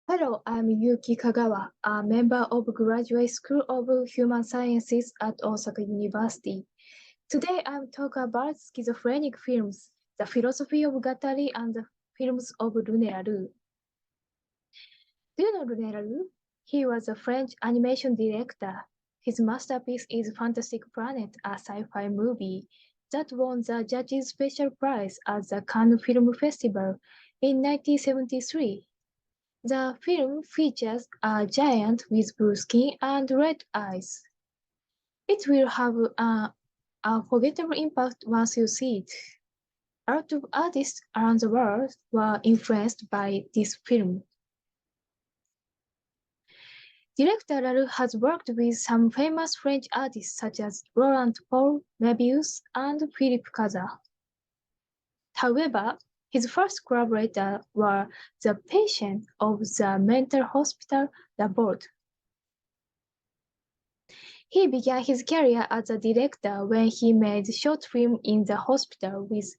Hello, I'm Yuki KAGAWA, a member of Graduate School of Human Sciences at Osaka University. Today I'm talking about schizophrenic films, the philosophy of Guattari and the films of René Laloux. Do you know René Laloux? He was a French animation director. His masterpiece is Fantastic Planet, a sci-fi movie that won the Judges' Special Prize at the Cannes Film Festival in 1973. The film features a giant with blue skin and red eyes. It will have an unforgettable impact once you see it. A lot of artists around the world were influenced by this film. Director Laloux has worked with some famous French artists such as Laurent Paul, Möbius, and Philippe Cazat. However, his first collaborators were the patients of the mental hospital Laborde. He began his career as a director when he made short films in the hospital with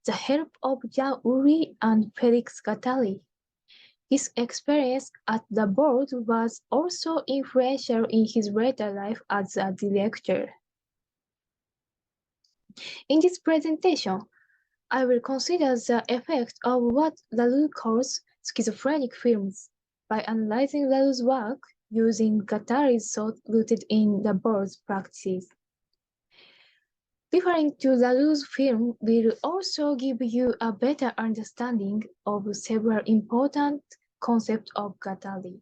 the help of Jean Ury and Félix Guattari. His experience at the board was also influential in his later life as a director. In this presentation, I will consider the effect of what Laloux calls schizophrenic films by analyzing Laloux's work using Guattari's thought rooted in the board's practices. Referring to Laloux's film will also give you a better understanding of several important concepts of Guattari.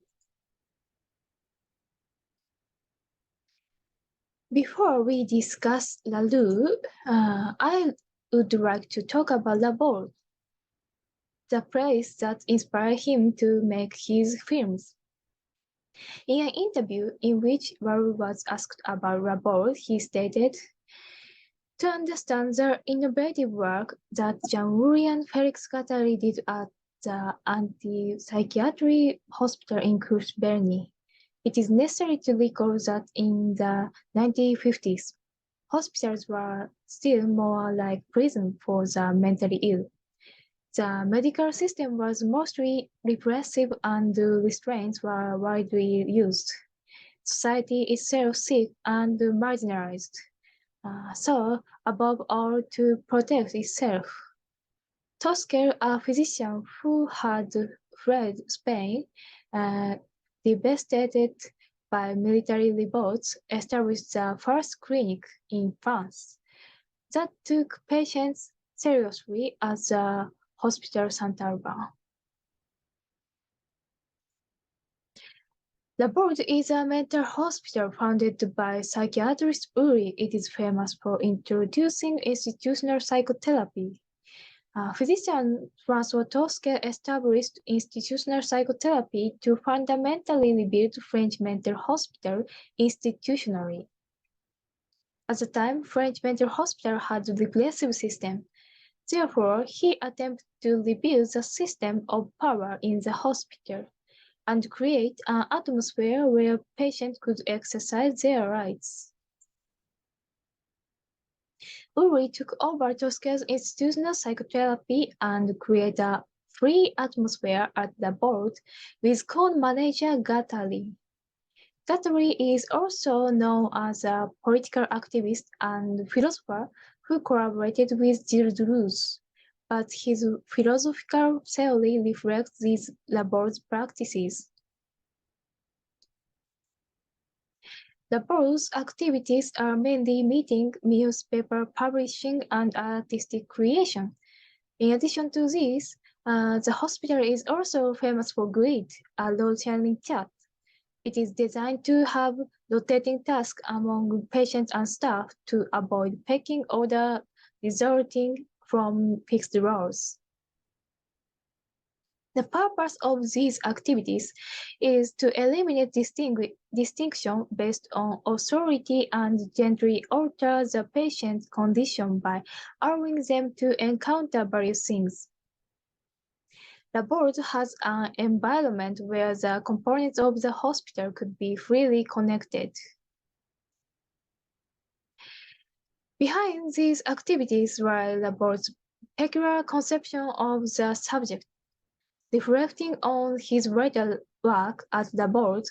Before we discuss Laloux, I would like to talk about Laborde, the place that inspired him to make his films. In an interview in which Laloux was asked about Laborde, he stated, "To understand the innovative work that Jean-Louis and Félix Guattari did at the anti-psychiatry hospital in Cruz-Berny, it is necessary to recall that in the 1950s, hospitals were still more like prison for the mentally ill. The medical system was mostly repressive and restraints were widely used. Society itself sick and marginalized. So, above all, to protect itself. Tosquer, a physician who had fled Spain, devastated by military revolts, established the first clinic in France that took patients seriously as the Hospital Saint-Alban. Laborde is a mental hospital founded by psychiatrist Ury. It is famous for introducing institutional psychotherapy. Physician François Tosquer established institutional psychotherapy to fundamentally rebuild French mental hospital institutionally. At the time, French mental hospital had a repressive system. Therefore, he attempted to rebuild the system of power in the hospital and create an atmosphere where patients could exercise their rights. Ury took over Tosquer's institutional psychotherapy and created a free atmosphere at the board with co-manager Guattari. Guattari is also known as a political activist and philosopher who collaborated with Gilles Deleuze, but his philosophical theory reflects these Laborde's practices. Laborde's activities are mainly meeting, newspaper publishing, and artistic creation. In addition to this, the hospital is also famous for Grid, a role-sharing chat. It is designed to have rotating tasks among patients and staff to avoid pecking order resulting from fixed roles. The purpose of these activities is to eliminate distinction based on authority and gently alter the patient's condition by allowing them to encounter various things. The board has an environment where the components of the hospital could be freely connected. Behind these activities were the board's peculiar conception of the subject, reflecting on his later work at the board,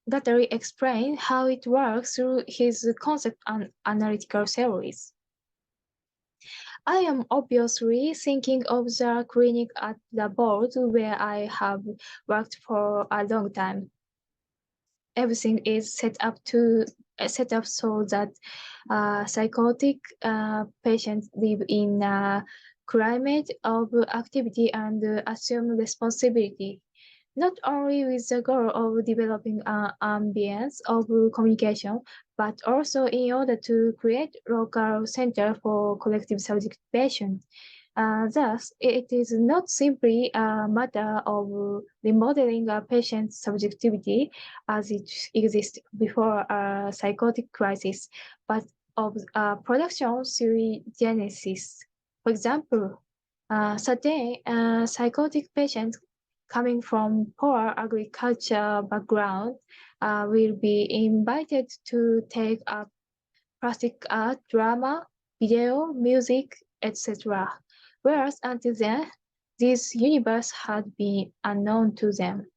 Guattari explained how it works through his concept and analytical theories. I am obviously thinking of the clinic at the board where I have worked for a long time. Everything is set up so that psychotic patients live in a climate of activity and assume responsibility, not only with the goal of developing an ambience of communication, but also in order to create local center for collective subjectivation. Thus, it is not simply a matter of remodeling a patient's subjectivity as it existed before a psychotic crisis, but of production sui generis. For example, certain psychotic patients coming from poor agriculture background will be invited to take up plastic art, drama, video, music, etc. Whereas until then, this universe had been unknown to them.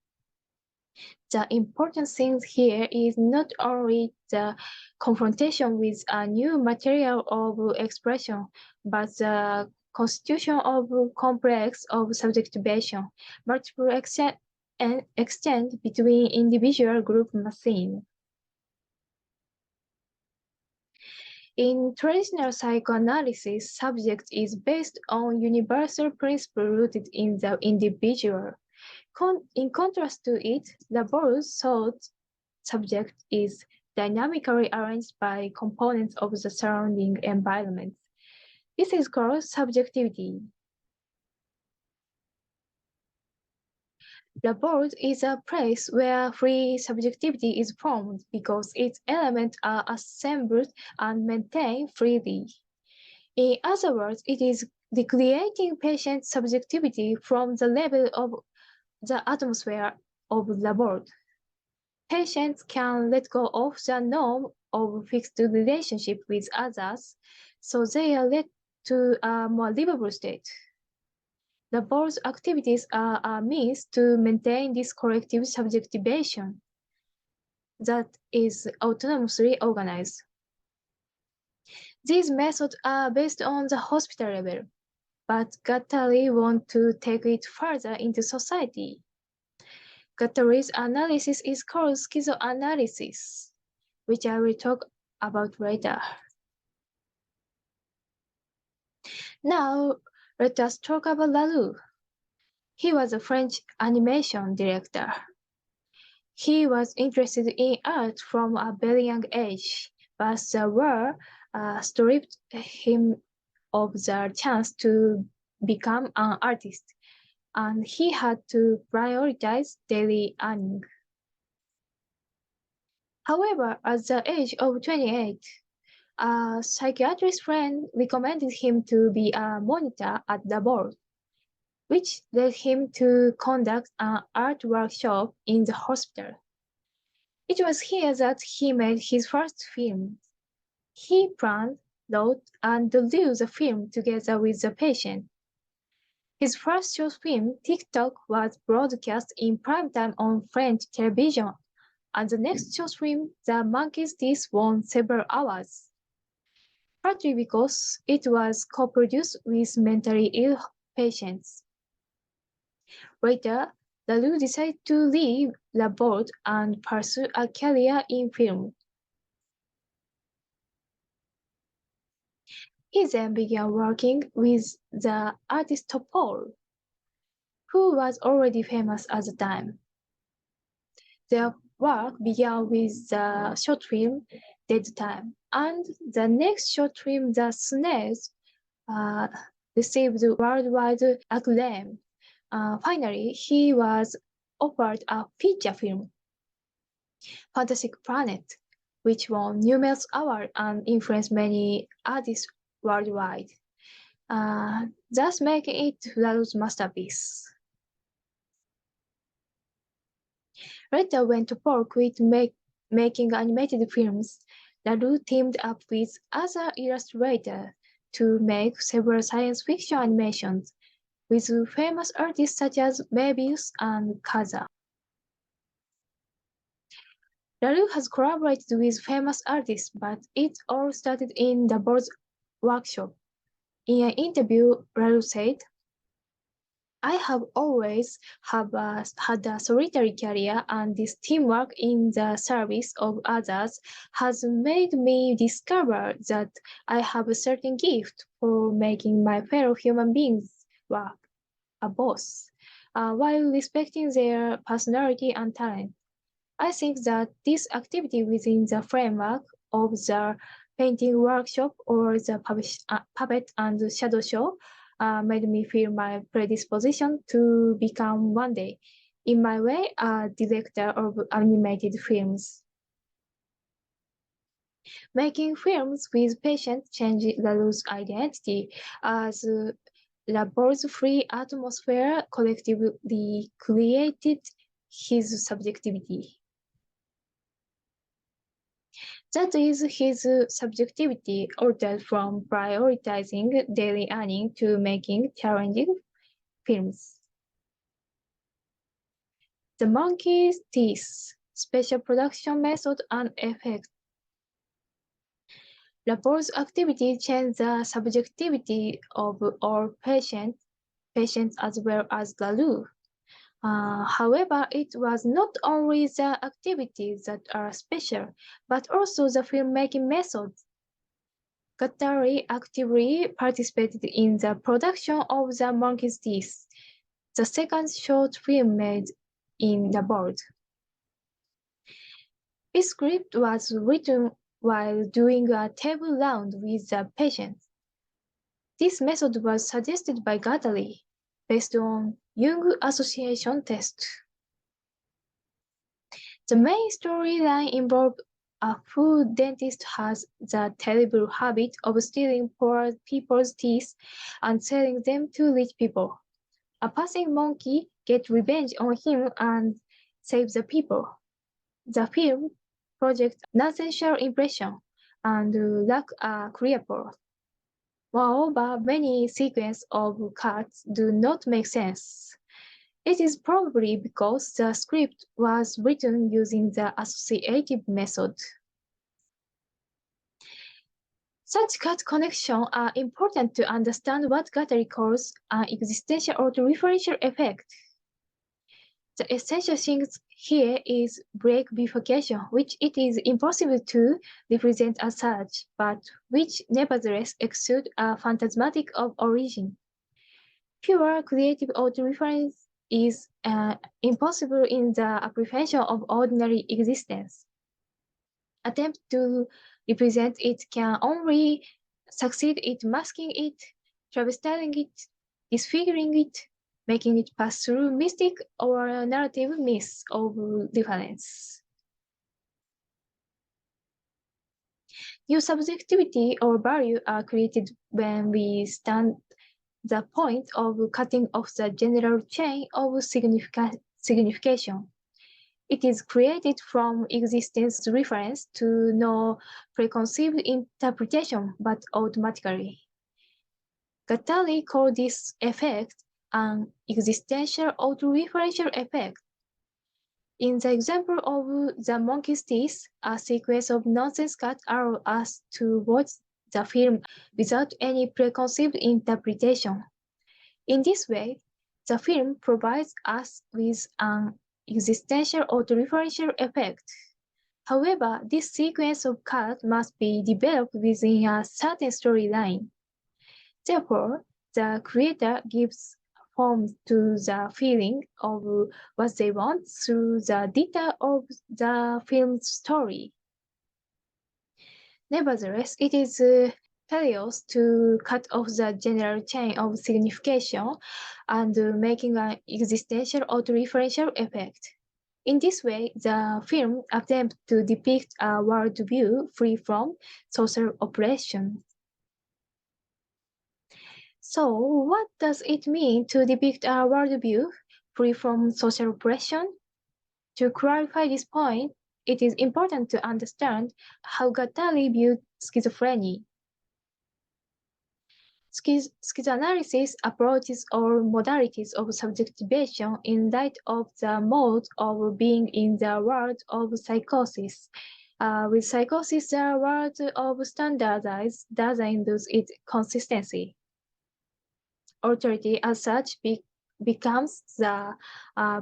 The important thing here is not only the confrontation with a new material of expression, but the constitution of complex of subjectivation, multiple exchange between individual group machine. In traditional psychoanalysis, subject is based on universal principle rooted in the individual. In contrast to it, the Bohr's thought subject is dynamically arranged by components of the surrounding environment. This is called subjectivity. The board is a place where free subjectivity is formed because its elements are assembled and maintained freely. In other words, it is recreating patient subjectivity from the level of the atmosphere of the board. Patients can let go of the norm of fixed relationship with others, so they are led to a more livable state. The board's activities are a means to maintain this collective subjectivation that is autonomously organized. These methods are based on the hospital level, but Guattari wants to take it further into society. Guattari's analysis is called schizoanalysis, which I will talk about later. Now, let us talk about Lalou. He was a French animation director. He was interested in art from a very young age, but the war stripped him of the chance to become an artist, and he had to prioritize daily earning. However, at the age of 28, a psychiatrist friend recommended him to be a monitor at the board, which led him to conduct an art workshop in the hospital. It was here that he made his first film. He planned, wrote, and drew the film together with the patient. His first short film, TikTok, was broadcast in primetime on French television, and the next short film, The Monkey's Teeth, won several awards, partly because it was co-produced with mentally ill patients. Later, Lalou decided to leave the board and pursue a career in film. He then began working with the artist Topol, who was already famous at the time. Their work began with the short film Dead Time, and the next short film, The Snails, received worldwide acclaim. Finally, he was offered a feature film, Fantastic Planet, which won numerous awards and influenced many artists worldwide, thus making it Lalou's masterpiece. Later, when Topol quit making animated films, Lalou teamed up with other illustrators to make several science fiction animations with famous artists such as Möbius and Kaza. Lalu has collaborated with famous artists, but it all started in the board's workshop. In an interview, Lalu said, I have always had a solitary career, and this teamwork in the service of others has made me discover that I have a certain gift for making my fellow human beings work, a boss, while respecting their personality and talent. I think that this activity within the framework of the painting workshop or the puppet and shadow show made me feel my predisposition to become one day, in my way, a director of animated films. Making films with patience changed Lalu's identity as the board's free atmosphere collectively created his subjectivity. That is his subjectivity altered from prioritizing daily earning to making challenging films. The monkey's teeth, special production method and effect. Laporte's activity changed the subjectivity of all patients as well as Lalu. However, it was not only the activities that are special, but also the filmmaking methods. Guattari actively participated in the production of The Monkey's Teeth, the second short film made in the board. Its script was written while doing a table round with the patients. This method was suggested by Guattari, based on Jung association test. The main storyline involved a food dentist has the terrible habit of stealing poor people's teeth and selling them to rich people. A passing monkey gets revenge on him and saves the people. The film projects non-sensual impression and lacks a clear plot. Moreover, many sequences of cuts do not make sense. It is probably because the script was written using the associative method. Such cut connections are important to understand what Guattari calls an existential autoreferential effect. The essential thing here is break bifurcation, which it is impossible to represent as such, but which nevertheless exude a phantasmatic of origin. Pure creative autoreference is impossible in the apprehension of ordinary existence. Attempt to represent it can only succeed in masking it, travesting it, disfiguring it, making it pass through mystic or narrative myths of difference. New subjectivity or value are created when we stand the point of cutting off the general chain of signification. It is created from existence reference to no preconceived interpretation, but automatically. Guattari called this effect an existential autoreferential effect. In the example of The Monkey's Teeth, a sequence of nonsense cuts allow us to watch the film without any preconceived interpretation. In this way, the film provides us with an existential autoreferential effect. However, this sequence of cuts must be developed within a certain storyline. Therefore, the creator gives form to the feeling of what they want through the detail of the film's story. Nevertheless, it is perilous to cut off the general chain of signification and making an existential autoreferential effect. In this way, the film attempts to depict a worldview free from social oppression. So, what does it mean to depict a worldview free from social oppression? To clarify this point, it is important to understand how Guattari viewed schizophrenia. Schizoanalysis approaches all modalities of subjectivation in light of the mode of being in the world of psychosis. With psychosis, the world of standardized doesn't lose its consistency. Authority as such becomes the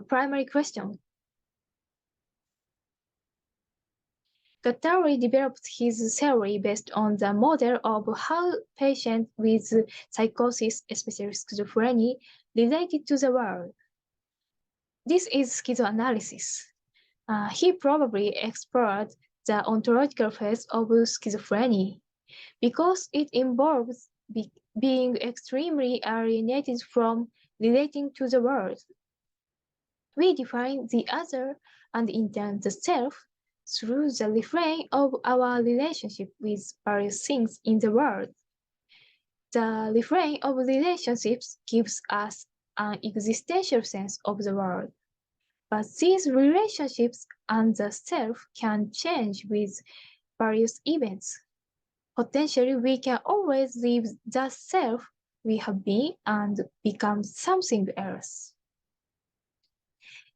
primary question. Guattari developed his theory based on the model of how patients with psychosis, especially schizophrenia, related to the world. This is schizoanalysis. He probably explored the ontological phase of schizophrenia because it involves being extremely alienated from relating to the world. We define the other and in turn the self through the refrain of our relationship with various things in the world. The refrain of relationships gives us an existential sense of the world. But these relationships and the self can change with various events. Potentially, we can always leave the self we have been and become something else.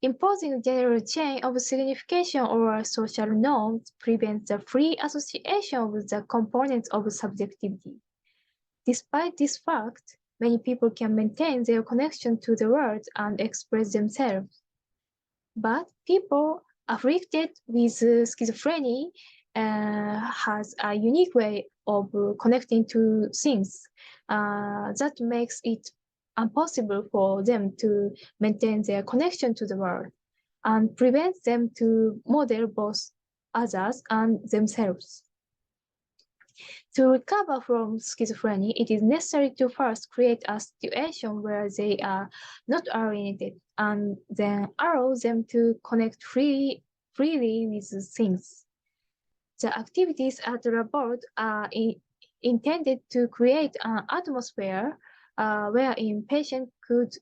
Imposing a general chain of signification or social norms prevents the free association of the components of subjectivity. Despite this fact, many people can maintain their connection to the world and express themselves. But people afflicted with schizophrenia has a unique way of connecting to things that makes it impossible for them to maintain their connection to the world and prevents them to model both others and themselves. To recover from schizophrenia, it is necessary to first create a situation where they are not alienated and then allow them to connect freely with things. The activities at the lab are intended to create an atmosphere wherein patients could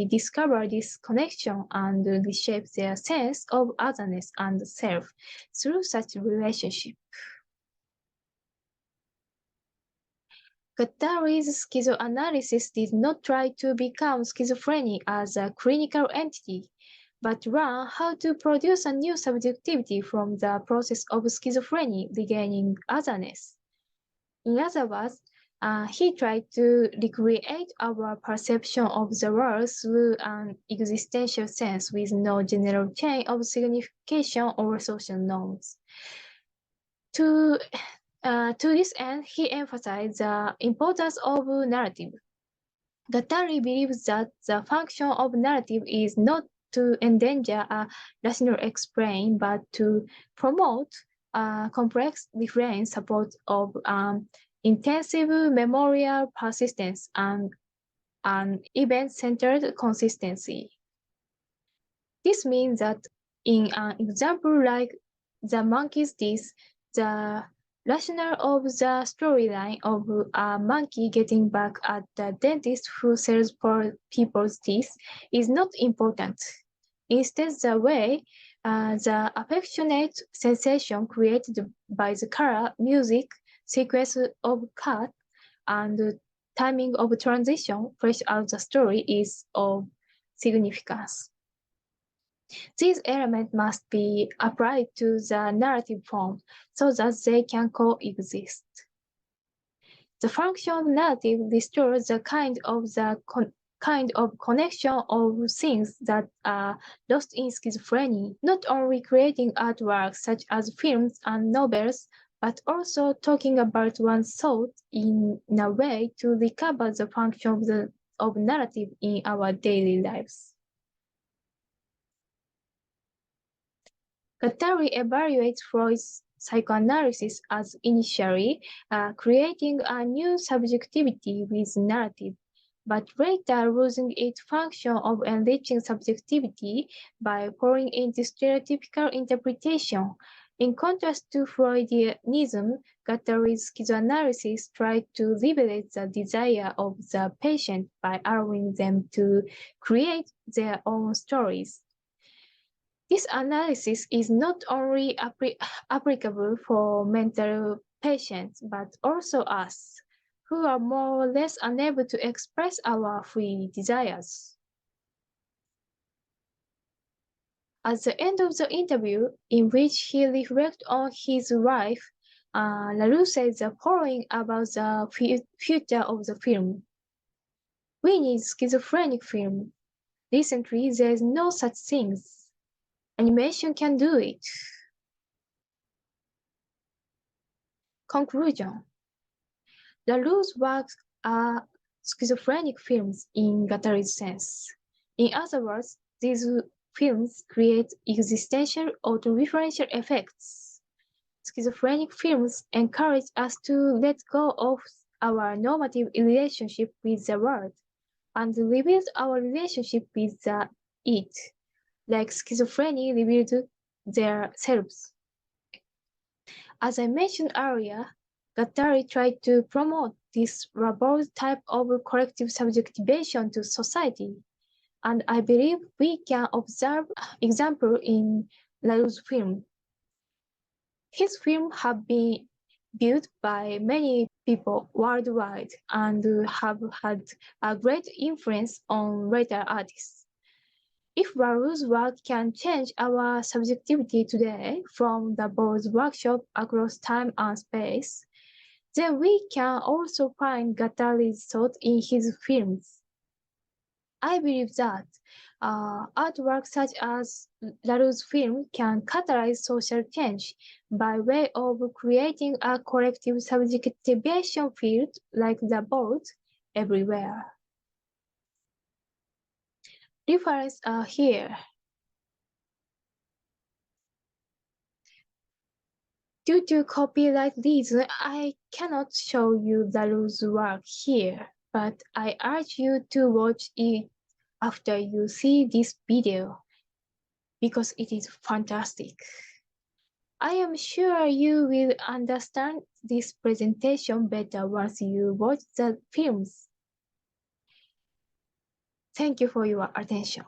discover this connection and reshape their sense of otherness and self through such relationship. Guattari's schizoanalysis did not try to become schizophrenia as a clinical entity, but learn how to produce a new subjectivity from the process of schizophrenia regaining otherness. In other words, he tried to recreate our perception of the world through an existential sense with no general chain of signification or social norms. To this end, he emphasized the importance of narrative. Guattari believes that the function of narrative is not to endanger a rational explain, but to promote complex different support of intensive memorial persistence and an event-centered consistency. This means that in an example like the monkey's teeth, the rationale of the storyline of a monkey getting back at the dentist who sells people's teeth is not important. Instead, the way the affectionate sensation created by the color, music, sequence of cut, and timing of transition flesh out the story is of significance. These elements must be applied to the narrative form so that they can coexist. The function of narrative restores the kind of connection of things that are lost in schizophrenia, not only creating artworks such as films and novels, but also talking about one's thought in a way to recover the function of narrative in our daily lives. Guattari evaluates Freud's psychoanalysis as initially creating a new subjectivity with narrative, but later losing its function of enriching subjectivity by falling into stereotypical interpretation. In contrast to Freudianism, Guattari's schizoanalysis tried to liberate the desire of the patient by allowing them to create their own stories. This analysis is not only applicable for mental patients, but also us, who are more or less unable to express our free desires. At the end of the interview, in which he reflects on his life, LaRue says the following about the future of the film. We need schizophrenic film. Recently, there's no such things. Animation can do it. Conclusion. LaRue's works are schizophrenic films in Guattari's sense. In other words, these films create existential autoreferential effects. Schizophrenic films encourage us to let go of our normative relationship with the world and rebuild our relationship with the it, like schizophrenia revealed their selves. As I mentioned earlier, Guattari tried to promote this robust type of collective subjectivation to society, and I believe we can observe example in LaRue's film. His films have been viewed by many people worldwide and have had a great influence on later artists. If LaRue's work can change our subjectivity today from the board's workshop across time and space, then we can also find Guattari's thought in his films. I believe that artwork such as LaRue's film can catalyze social change by way of creating a collective subjectivation field like the board everywhere. References are here. Due to copyright reasons, I cannot show you LaRue's work here, but I urge you to watch it after you see this video, because it is fantastic. I am sure you will understand this presentation better once you watch the films. Thank you for your attention.